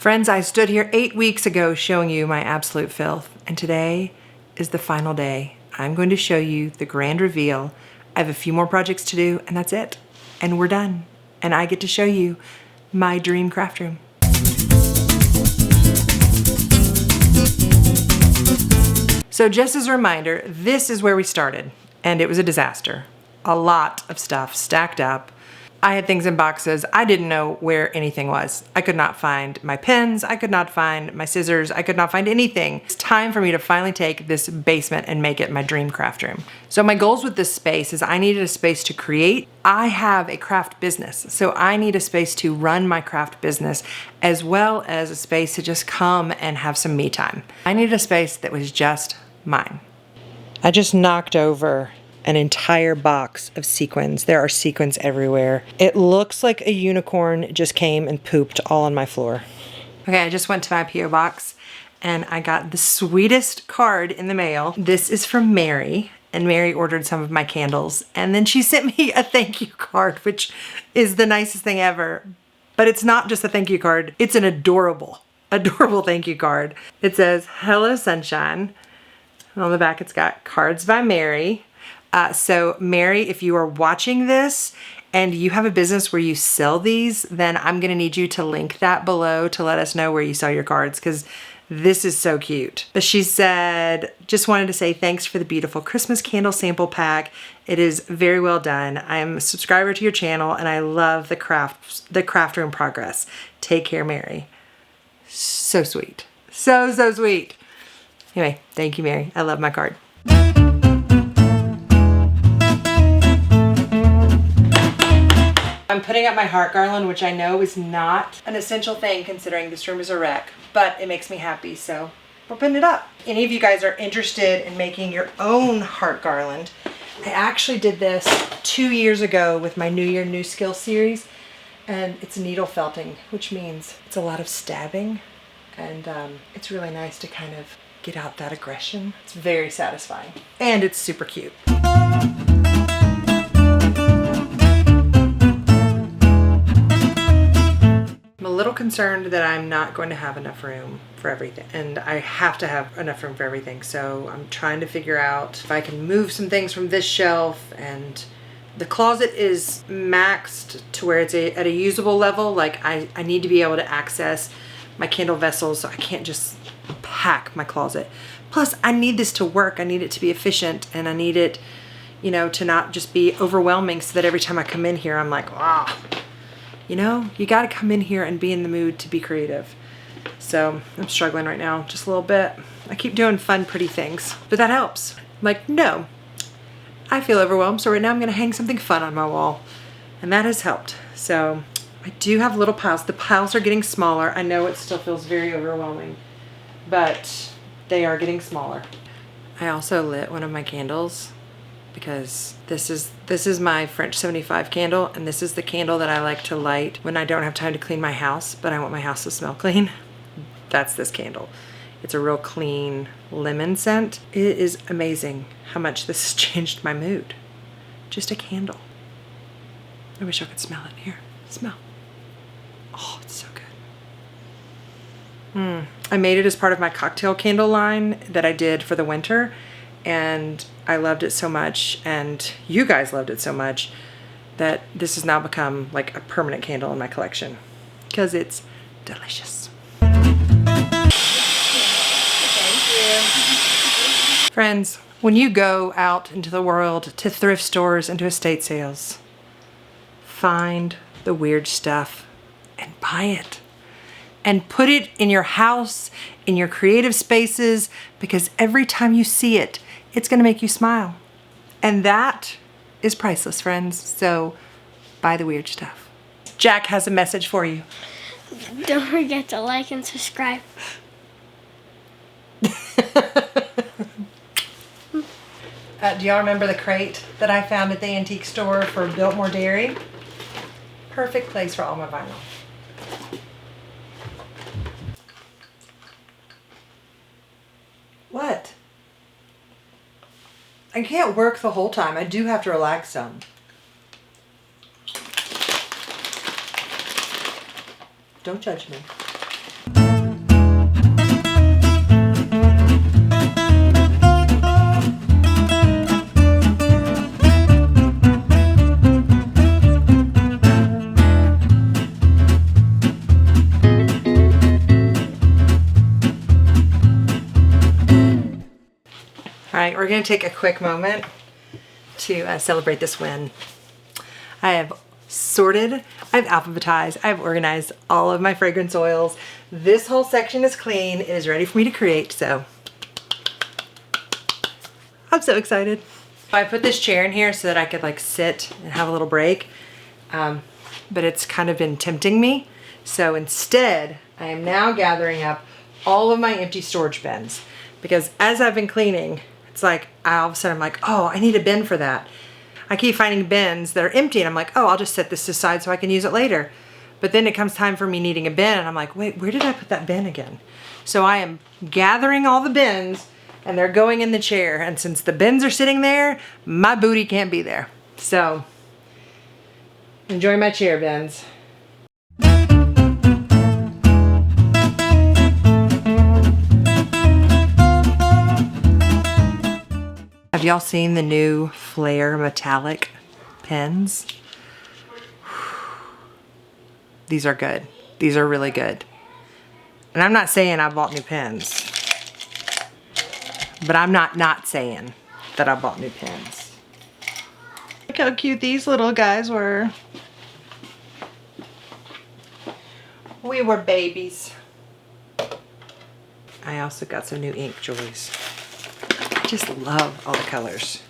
Friends, I stood here 8 weeks ago showing you my absolute filth, and today is the final day. I'm going to show you the grand reveal. I have a few more projects to do, and that's it. And we're done. And I get to show you my dream craft room. So just as a reminder, this is where we started, and it was a disaster. A lot of stuff stacked up. I had things in boxes. I didn't know where anything was. I could not find my pens. I could not find my scissors. I could not find anything. It's time for me to finally take this basement and make it my dream craft room. So my goals with this space is I needed a space to create. I have a craft business, so I need a space to run my craft business as well as a space to just come and have some me time. I needed a space that was just mine. I just knocked over an entire box of sequins. There are sequins everywhere. It looks like a unicorn just came and pooped all on my floor. Okay, I just went to my P.O. box and I got the sweetest card in the mail. This is from Mary, and Mary ordered some of my candles, and then she sent me a thank you card, which is the nicest thing ever. But it's not just a thank you card, it's an adorable thank you card. It says, "Hello Sunshine." And on the back it's got cards by Mary. So Mary, if you are watching this and you have a business where you sell these, then I'm gonna need you to link that below to let us know where you sell your cards, because this is so cute. But she said, "Just wanted to say thanks for the beautiful Christmas candle sample pack. It is very well done. I am a subscriber to your channel and I love the craft room progress. Take care, Mary." So sweet. So sweet. Anyway, thank you, Mary. I love my card. I'm putting up my heart garland, which I know is not an essential thing considering this room is a wreck, but it makes me happy, so we're putting it up. Any of you guys are interested in making your own heart garland, I actually did this 2 years ago with my New Year New Skill series, and it's needle felting, which means it's a lot of stabbing, and it's really nice to kind of get out that aggression. It's very satisfying, and it's super cute. I'm a little concerned that I'm not going to have enough room for everything, and I have to have enough room for everything, so I'm trying to figure out if I can move some things from this shelf, and the closet is maxed to where it's at a usable level. Like I need to be able to access my candle vessels, so I can't just pack my closet. Plus I need this to work. I need it to be efficient, and I need it, you know, to not just be overwhelming, so that every time I come in here I'm like, ah. You know, you got to come in here and be in the mood to be creative. So I'm struggling right now, just a little bit. I keep doing fun, pretty things, but that helps. Like, no, I feel overwhelmed, so right now I'm going to hang something fun on my wall, and that has helped. So I do have little piles. The piles are getting smaller. I know it still feels very overwhelming, but they are getting smaller. I also lit one of my candles, because this is my French 75 candle, and this is the candle that I like to light when I don't have time to clean my house, but I want my house to smell clean. That's this candle. It's a real clean lemon scent. It is amazing how much this has changed my mood. Just a candle. I wish I could smell it. Here, smell. Oh, it's so good. I made it as part of my cocktail candle line that I did for the winter, and I loved it so much, and you guys loved it so much, that this has now become like a permanent candle in my collection, because it's delicious. Thank you. Friends, when you go out into the world to thrift stores and to estate sales, find the weird stuff and buy it. And put it in your house, in your creative spaces, because every time you see it, it's gonna make you smile. And that is priceless, friends. So buy the weird stuff. Jack has a message for you. Don't forget to like and subscribe. Do y'all remember the crate that I found at the antique store for Biltmore Dairy? Perfect place for all my vinyl. What? I can't work the whole time. I do have to relax some. Don't judge me. right, we're gonna take a quick moment to celebrate this win. I have sorted, I've alphabetized, I've organized all of my fragrance oils. This whole section is clean. It is ready for me to create, so I'm so excited. I put this chair in here so that I could like sit and have a little break, but it's kind of been tempting me. So instead, I am now gathering up all of my empty storage bins, because as I've been cleaning, it's like all of a sudden I'm like, oh, I need a bin for that. I keep finding bins that are empty and I'm like, oh, I'll just set this aside so I can use it later. But then it comes time for me needing a bin and I'm like, wait, where did I put that bin again? So I am gathering all the bins and they're going in the chair. And since the bins are sitting there, my booty can't be there. So enjoy my chair bins. Have y'all seen the new Flare metallic pens? These are good. These are really good. And I'm not saying I bought new pens, but I'm not saying that I bought new pens. Look how cute these little guys were. We were babies. I also got some new ink joys. I just love all the colors.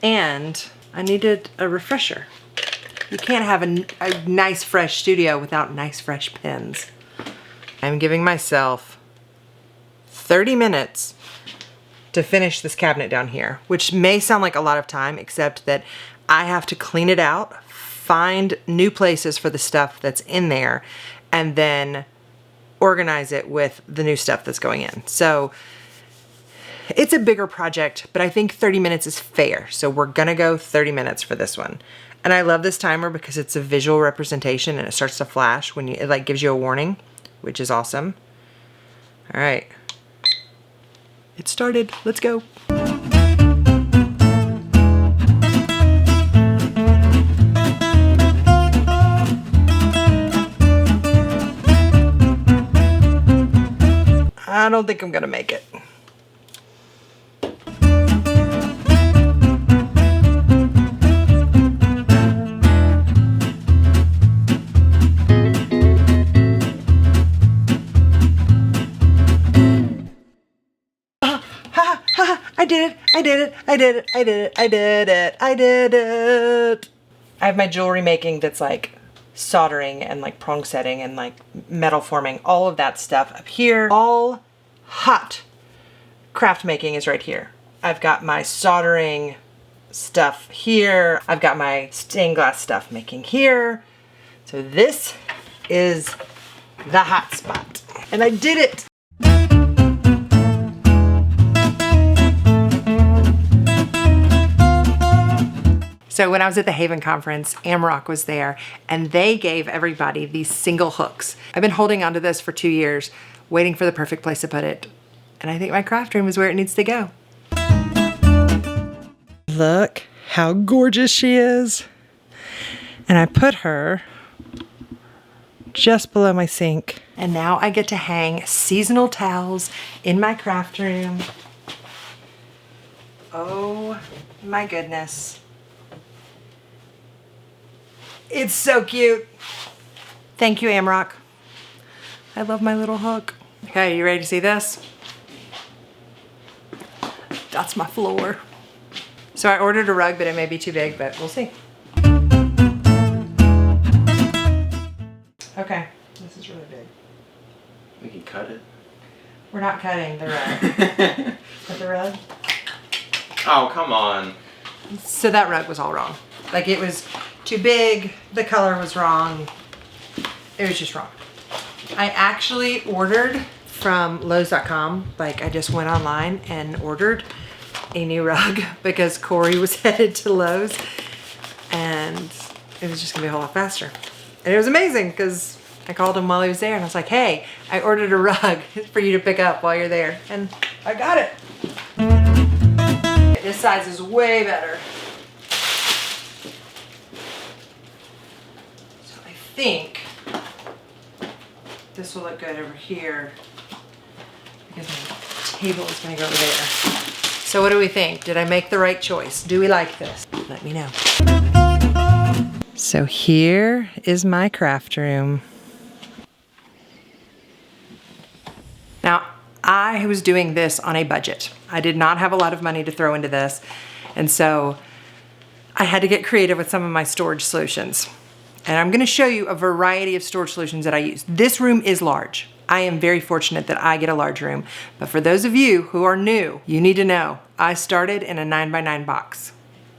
And I needed a refresher. You can't have a nice fresh studio without nice fresh pens. I'm giving myself 30 minutes to finish this cabinet down here, which may sound like a lot of time, except that I have to clean it out, find new places for the stuff that's in there, and then organize it with the new stuff that's going in. So it's a bigger project, but I think 30 minutes is fair. So we're gonna go 30 minutes for this one. And I love this timer because it's a visual representation and it starts to flash when it like gives you a warning, which is awesome. All right, it started, let's go. I don't think I'm gonna make it. I did it, I did it, I did it, I did it, I did it, I did it. I have my jewelry making that's like soldering and like prong setting and like metal forming, all of that stuff up here. All hot craft making is right here. I've got my soldering stuff here. I've got my stained glass stuff making here. So this is the hot spot. And I did it. So when I was at the Haven conference, Amrock was there and they gave everybody these single hooks. I've been holding onto this for 2 years, waiting for the perfect place to put it. And I think my craft room is where it needs to go. Look how gorgeous she is. And I put her just below my sink. And now I get to hang seasonal towels in my craft room. Oh my goodness. It's so cute. Thank you, Amrock. I love my little hook. Okay, you ready to see this? That's my floor. So I ordered a rug, but it may be too big, but we'll see. Okay, this is really big. We can cut it. We're not cutting the rug. Cut the rug? Oh, come on. So that rug was all wrong. Like it was too big, the color was wrong. It was just wrong. I actually ordered from Lowe's.com. Like I just went online and ordered a new rug because Corey was headed to Lowe's and it was just gonna be a whole lot faster. And it was amazing because I called him while he was there and I was like, hey, I ordered a rug for you to pick up while you're there. And I got it. This size is way better. So I think this will look good over here because my table is gonna go over there. So what do we think? Did I make the right choice? Do we like this? Let me know. So here is my craft room. Now, I was doing this on a budget. I did not have a lot of money to throw into this, and so I had to get creative with some of my storage solutions. And I'm gonna show you a variety of storage solutions that I use. This room is large. I am very fortunate that I get a large room, but for those of you who are new, you need to know, I started in a 9x9 box.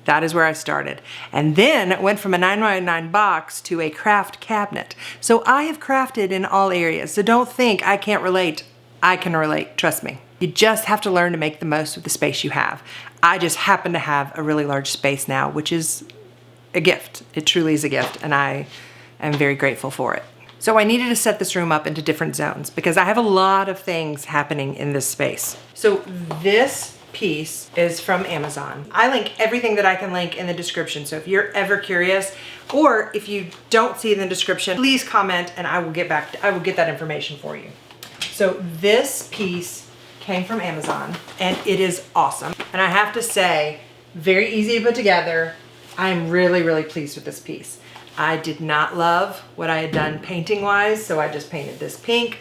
That is where I started. And then it went from a 9x9 box to a craft cabinet. So I have crafted in all areas. So don't think I can't relate. I can relate, trust me. You just have to learn to make the most of the space you have. I just happen to have a really large space now, which is a gift. It truly is a gift, and I am very grateful for it. So I needed to set this room up into different zones because I have a lot of things happening in this space. So this piece is from Amazon. I link everything that I can link in the description. So if you're ever curious, or if you don't see it in the description, please comment and I will get that information for you. So this piece came from Amazon and it is awesome. And I have to say, very easy to put together. I'm really, really pleased with this piece. I did not love what I had done painting wise, so I just painted this pink.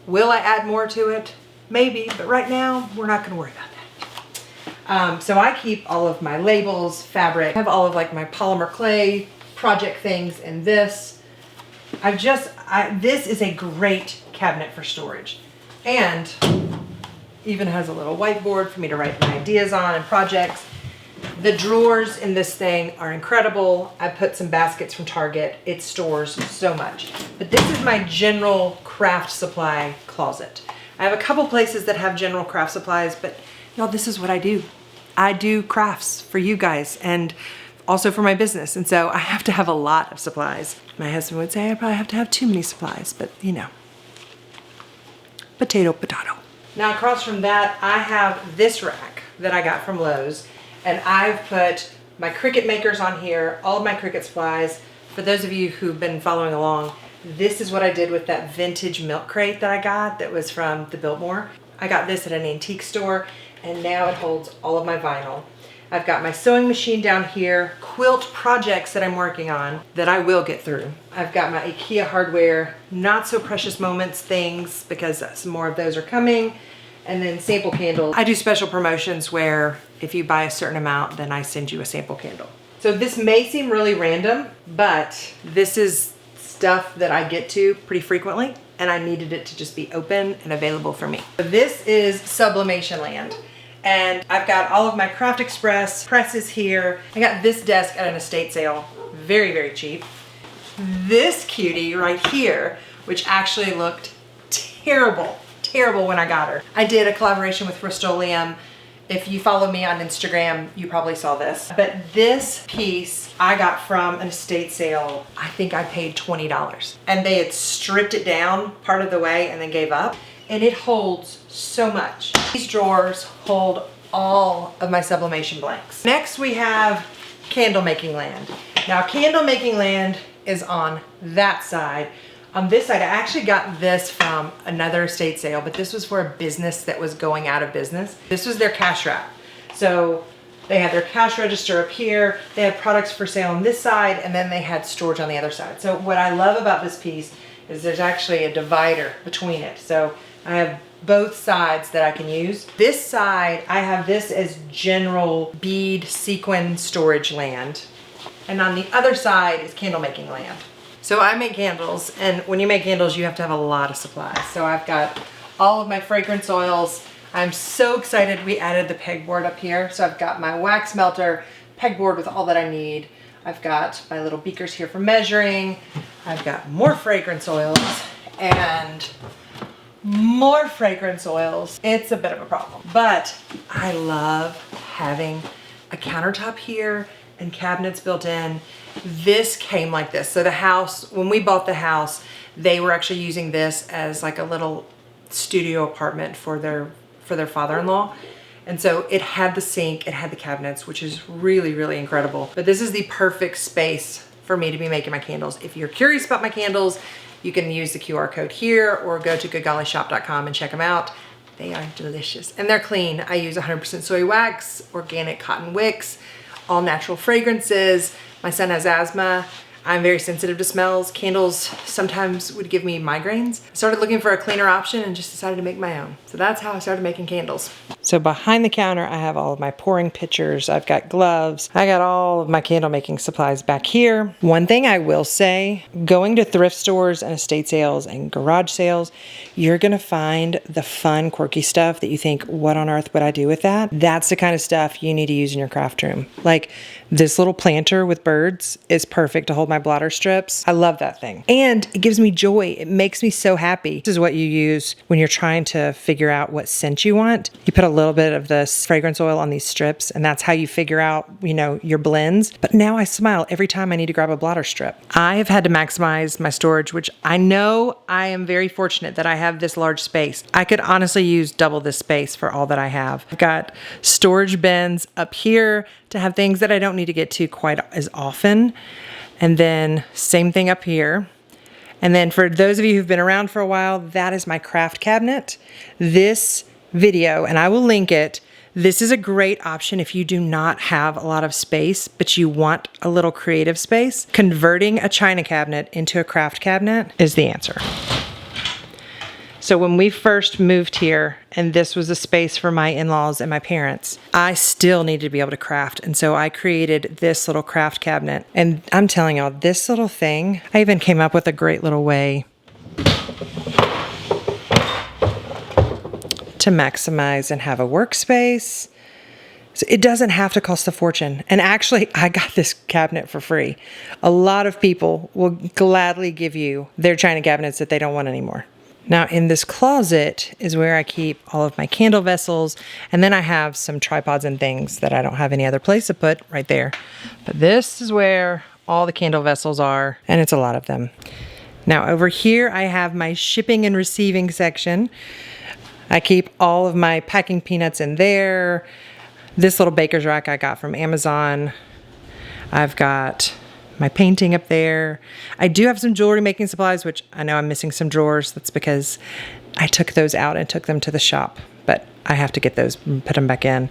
Will I add more to it? Maybe, but right now we're not gonna worry about that. So I keep all of my labels, fabric, I have all of like my polymer clay project things in this. This is a great cabinet for storage, and even has a little whiteboard for me to write my ideas on and projects. The drawers in this thing are incredible. I put some baskets from Target. It stores so much. But this is my general craft supply closet. I have a couple places that have general craft supplies, but y'all, this is what I do. I do crafts for you guys and also for my business. And so I have to have a lot of supplies. My husband would say I probably have to have too many supplies, but you know, potato, potato. Now across from that, I have this rack that I got from Lowe's. And I've put my Cricut makers on here, all of my Cricut supplies. For those of you who've been following along, this is what I did with that vintage milk crate that I got that was from the Biltmore. I got this at an antique store, and now it holds all of my vinyl. I've got my sewing machine down here, quilt projects that I'm working on that I will get through. I've got my IKEA hardware, not so precious moments things, because some more of those are coming. And then sample candles. I do special promotions where if you buy a certain amount, then I send you a sample candle. So this may seem really random, but this is stuff that I get to pretty frequently, and I needed it to just be open and available for me. This is Sublimation Land. And I've got all of my Craft Express presses here. I got this desk at an estate sale, very, very cheap. This cutie right here, which actually looked terrible when I got her. I did a collaboration with Rust-Oleum. If you follow me on Instagram, you probably saw this. But this piece I got from an estate sale. I think I paid $20. And they had stripped it down part of the way and then gave up. And it holds so much. These drawers hold all of my sublimation blanks. Next we have Candle Making Land. Now Candle Making Land is on that side. On this side, I actually got this from another estate sale, but this was for a business that was going out of business. This was their cash wrap. So they had their cash register up here, they had products for sale on this side, and then they had storage on the other side. So what I love about this piece is there's actually a divider between it. So I have both sides that I can use. This side, I have this as general bead sequin storage land. And on the other side is candle making land. So I make candles, and when you make candles, you have to have a lot of supplies. So I've got all of my fragrance oils. I'm so excited we added the pegboard up here. So I've got my wax melter, pegboard with all that I need. I've got my little beakers here for measuring. I've got more fragrance oils and more fragrance oils. It's a bit of a problem, but I love having a countertop here and cabinets built in. This came like this. So the house, when we bought the house, they were actually using this as like a little studio apartment for their father-in-law. And so it had the sink, it had the cabinets, which is really, really incredible. But this is the perfect space for me to be making my candles. If you're curious about my candles, you can use the QR code here or go to goodgollyshop.com and check them out. They are delicious and they're clean. I use 100% soy wax, organic cotton wicks, all natural fragrances. My son has asthma. I'm very sensitive to smells. Candles sometimes would give me migraines. I started looking for a cleaner option and just decided to make my own. So that's how I started making candles. So behind the counter, I have all of my pouring pitchers. I've got gloves. I got all of my candle making supplies back here. One thing I will say, going to thrift stores and estate sales and garage sales, you're gonna find the fun, quirky stuff that you think, what on earth would I do with that? That's the kind of stuff you need to use in your craft room. Like this little planter with birds is perfect to hold my blotter strips. I love that thing. And it gives me joy. It makes me so happy. This is what you use when you're trying to figure out what scent you want. You put a little bit of this fragrance oil on these strips, and that's how you figure out, you know, your blends. But now I smile every time I need to grab a blotter strip. I have had to maximize my storage, which I know I am very fortunate that I have this large space. I could honestly use double this space for all that I have. I've got storage bins up here to have things that I don't need to get to quite as often. And then same thing up here. And then for those of you who've been around for a while, that is my craft cabinet. This video, and I will link it, this is a great option if you do not have a lot of space, but you want a little creative space. Converting a china cabinet into a craft cabinet is the answer. So when we first moved here, and this was a space for my in-laws and my parents, I still needed to be able to craft. And so I created this little craft cabinet. And I'm telling y'all, this little thing, I even came up with a great little way to maximize and have a workspace. So it doesn't have to cost a fortune. And actually, I got this cabinet for free. A lot of people will gladly give you their china cabinets that they don't want anymore. Now in this closet is where I keep all of my candle vessels, and then I have some tripods and things that I don't have any other place to put right there. But this is where all the candle vessels are, and it's a lot of them. Now over here I have my shipping and receiving section. I keep all of my packing peanuts in there. This little baker's rack I got from Amazon. I've got my painting up there. I do have some jewelry making supplies, which I know I'm missing some drawers. That's because I took those out and took them to the shop, but I have to get those and put them back in.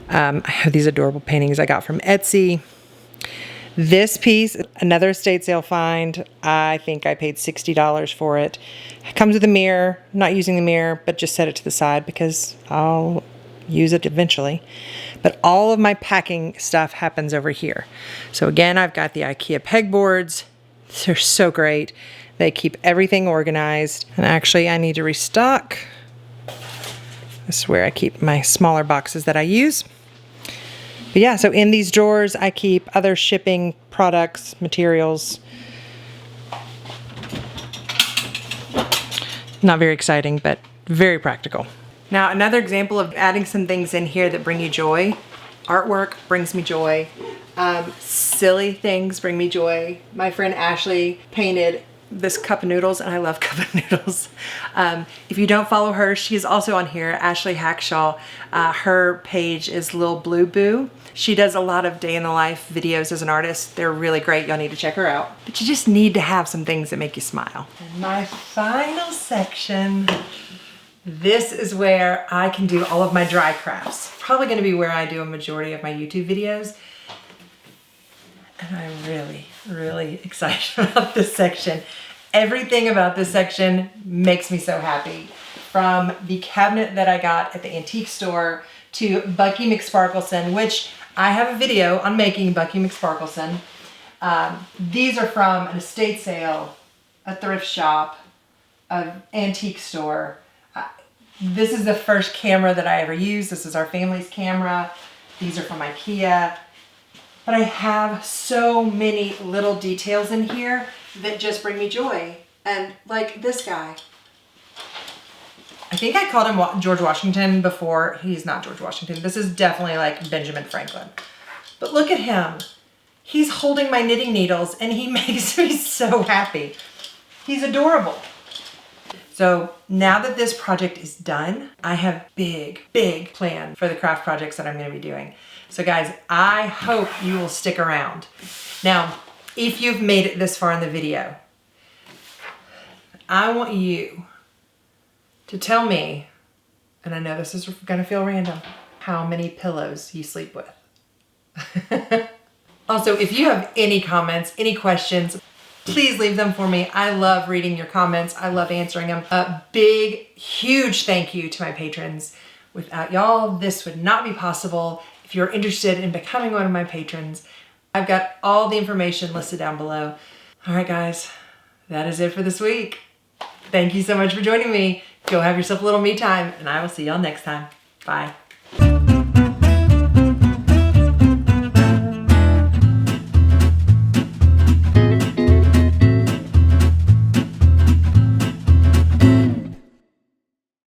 I have these adorable paintings I got from Etsy. This piece, another estate sale find. I think I paid $60 for it. It comes with a mirror. I'm not using the mirror, but just set it to the side because I'll use it eventually. But all of my packing stuff happens over here. So again, I've got the IKEA pegboards. They're so great. They keep everything organized. And actually I need to restock. This is where I keep my smaller boxes that I use. But yeah, so in these drawers, I keep other shipping products, materials. Not very exciting, but very practical. Now, another example of adding some things in here that bring you joy. Artwork brings me joy. Silly things bring me joy. My friend Ashley painted this cup of noodles, and I love cup of noodles. If you don't follow her, she's also on here, Ashley Hackshaw. Her page is Lil Blue Boo. She does a lot of day in the life videos as an artist. They're really great. Y'all need to check her out. But you just need to have some things that make you smile. And my final section, this is where I can do all of my dry crafts. Probably gonna be where I do a majority of my YouTube videos. And I'm really, really excited about this section. Everything about this section makes me so happy. From the cabinet that I got at the antique store to Bucky McSparkleson, which I have a video on making Bucky McSparkleson. These are from an estate sale, a thrift shop, an antique store. This is the first camera that I ever used. This is our family's camera. These are from IKEA. But I have so many little details in here that just bring me joy. And like this guy. I think I called him George Washington before. He's not George Washington. This is definitely like Benjamin Franklin. But look at him. He's holding my knitting needles and he makes me so happy. He's adorable. So now that this project is done, I have big, big plan for the craft projects that I'm gonna be doing. So guys, I hope you will stick around. Now, if you've made it this far in the video, I want you to tell me and I know this is gonna feel random, how many pillows you sleep with. Also, if you have any comments, any questions, please leave them for me. I love reading your comments. I love answering them. A big, huge thank you to my patrons. Without y'all, this would not be possible. If you're interested in becoming one of my patrons, I've got all the information listed down below. All right, guys, that is it for this week. Thank you so much for joining me. Go have yourself a little me time, and I will see y'all next time. Bye.